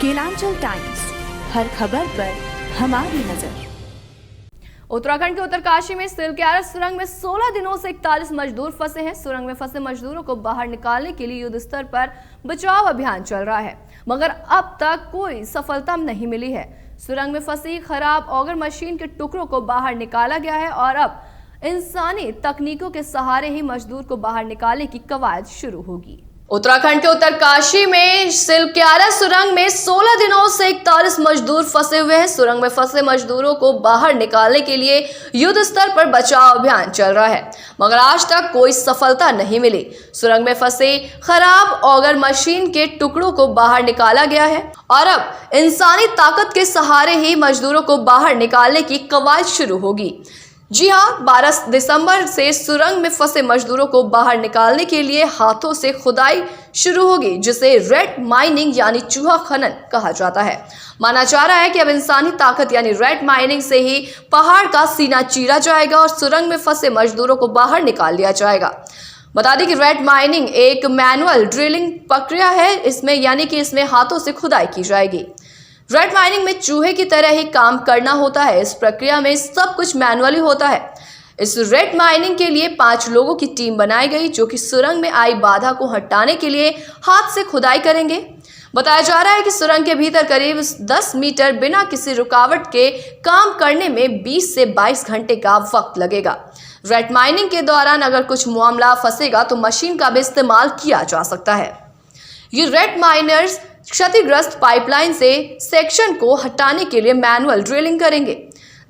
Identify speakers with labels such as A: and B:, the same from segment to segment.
A: Kelanchal times, हर खबर पर हमारी नजर।
B: उत्तराखंड के उत्तरकाशी में सिलक्यारा सुरंग में 16 दिनों से 41 मजदूर फंसे हैं। सुरंग में फंसे मजदूरों को बाहर निकालने के लिए युद्ध स्तर पर बचाव अभियान चल रहा है, मगर अब तक कोई सफलता नहीं मिली है। सुरंग में फंसी खराब ऑगर मशीन के टुकड़ों को बाहर निकाला गया है और अब इंसानी तकनीकों के सहारे ही मजदूर को बाहर निकालने की कवायद शुरू होगी। उत्तराखंड के उत्तरकाशी में सिलक्यारा सुरंग में 16 दिनों से 41 मजदूर फंसे हुए हैं। सुरंग में फंसे मजदूरों को बाहर निकालने के लिए युद्ध स्तर पर बचाव अभियान चल रहा है, मगर आज तक कोई सफलता नहीं मिली। सुरंग में फंसे खराब ऑगर मशीन के टुकड़ों को बाहर निकाला गया है और अब इंसानी ताकत के सहारे ही मजदूरों को बाहर निकालने की कवायद शुरू होगी। जी हाँ, 12 दिसंबर से सुरंग में फंसे मजदूरों को बाहर निकालने के लिए हाथों से खुदाई शुरू होगी, जिसे रेड माइनिंग यानी चूहा खनन कहा जाता है। माना जा रहा है कि अब इंसानी ताकत यानी रेड माइनिंग से ही पहाड़ का सीना चीरा जाएगा और सुरंग में फंसे मजदूरों को बाहर निकाल लिया जाएगा। बता दें कि रेड माइनिंग एक मैनुअल ड्रिलिंग प्रक्रिया है, इसमें हाथों से खुदाई की जाएगी। रेड माइनिंग में चूहे की तरह ही काम करना होता है। इस प्रक्रिया में सब कुछ मैनुअली होता है। इस रेड माइनिंग के लिए 5 लोगों की टीम बनाई गई, जो कि सुरंग में आई बाधा को हटाने के लिए हाथ से खुदाई करेंगे। बताया जा रहा है कि सुरंग के भीतर करीब 10 मीटर बिना किसी रुकावट के काम करने में 20 से 22 घंटे का वक्त लगेगा। रेड माइनिंग के दौरान अगर कुछ मामला फंसेगा तो मशीन का भी इस्तेमाल किया जा सकता है। ये रेड माइनर्स क्षतिग्रस्त पाइपलाइन से सेक्शन को हटाने के लिए मैनुअल ड्रिलिंग करेंगे।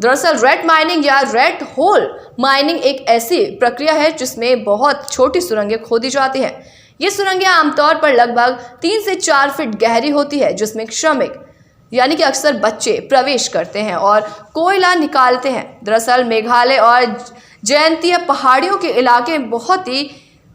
B: दरअसल रेड माइनिंग या रेड होल माइनिंग एक ऐसी प्रक्रिया है जिसमें बहुत छोटी सुरंगें खोदी जाती हैं। ये सुरंगें आमतौर पर लगभग 3 से 4 फीट गहरी होती है, जिसमें श्रमिक कि अक्सर बच्चे प्रवेश करते हैं और कोयला निकालते हैं। दरअसल मेघालय और जयंतिया पहाड़ियों के इलाके बहुत ही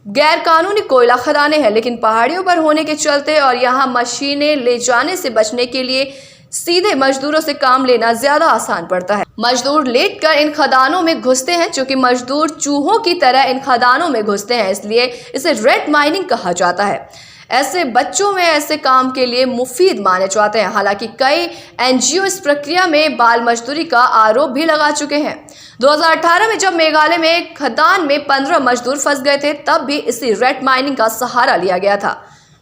B: गैर कानूनी कोयला खदानें हैं, लेकिन पहाड़ियों पर होने के चलते और यहाँ मशीनें ले जाने से बचने के लिए सीधे मजदूरों से काम लेना ज्यादा आसान पड़ता है। मजदूर लेटकर इन खदानों में घुसते हैं, क्योंकि मजदूर चूहों की तरह इन खदानों में घुसते हैं, इसलिए इसे रेड माइनिंग कहा जाता है। ऐसे बच्चों में ऐसे काम के लिए मुफीद माने जाते हैं। हालांकि कई एनजीओ इस प्रक्रिया में बाल मजदूरी का आरोप भी लगा चुके हैं। 2018 में जब मेघालय में एक खदान में 15 मजदूर फंस गए थे, तब भी इसी रेड माइनिंग का सहारा लिया गया था।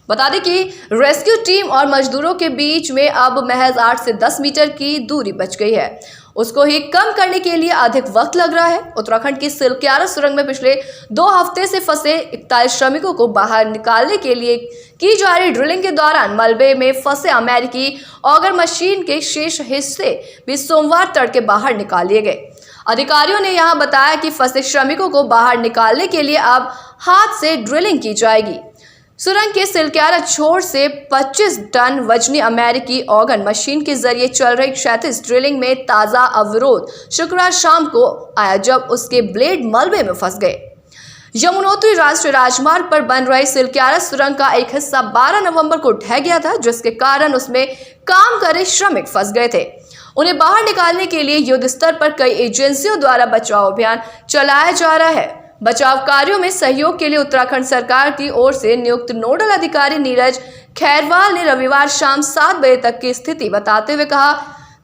B: बता दें कि रेस्क्यू टीम और मजदूरों के बीच में अब महज 8 से 10 मीटर की दूरी बच गई है। उसको ही कम करने के लिए अधिक वक्त लग रहा है। उत्तराखंड की सिलक्यारा सुरंग में पिछले 2 हफ्ते से फंसे 41 श्रमिकों को बाहर निकालने के लिए की जा रही ड्रिलिंग के दौरान मलबे में फंसे अमेरिकी ऑगर मशीन के शेष हिस्से भी सोमवार तड़के बाहर निकाल लिए गए। अधिकारियों ने यहां बताया कि फंसे श्रमिकों को बाहर निकालने के लिए अब हाथ से ड्रिलिंग की जाएगी। सुरंग के सिलक्यारा छोर से 25 टन वजनी अमेरिकी ऑगन मशीन के जरिए चल रही क्षैतिज ड्रिलिंग में ताजा अवरोध शुक्रवार शाम को आया, जब उसके ब्लेड मलबे में फंस गए। यमुनोत्री राष्ट्रीय राजमार्ग पर बन रही सिलक्यारा सुरंग का एक हिस्सा 12 नवंबर को ढह गया था, जिसके कारण उसमें काम कर रहे श्रमिक फंस गए थे। उन्हें बाहर निकालने के लिए युद्ध स्तर पर कई एजेंसियों द्वारा बचाव अभियान चलाया जा रहा है। बचाव कार्यों में सहयोग के लिए उत्तराखंड सरकार की ओर से नियुक्त नोडल अधिकारी नीरज खैरवाल ने रविवार शाम 7 बजे तक की स्थिति बताते हुए कहा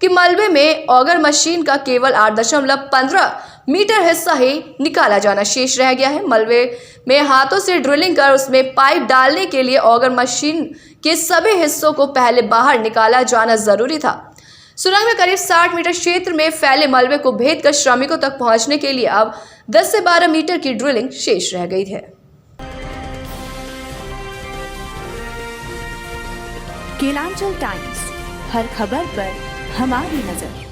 B: कि मलबे में ऑगर मशीन का केवल 8.15 मीटर हिस्सा ही निकाला जाना शेष रह गया है। मलबे में हाथों से ड्रिलिंग कर उसमें पाइप डालने के लिए ऑगर मशीन के सभी हिस्सों को पहले बाहर निकाला जाना जरूरी था। सुरंग में करीब 60 मीटर क्षेत्र में फैले मलबे को भेदकर श्रमिकों तक पहुंचने के लिए अब 10 से 12 मीटर की ड्रिलिंग शेष रह गई है।
A: केलांचल टाइम्स, हर खबर पर हमारी नजर।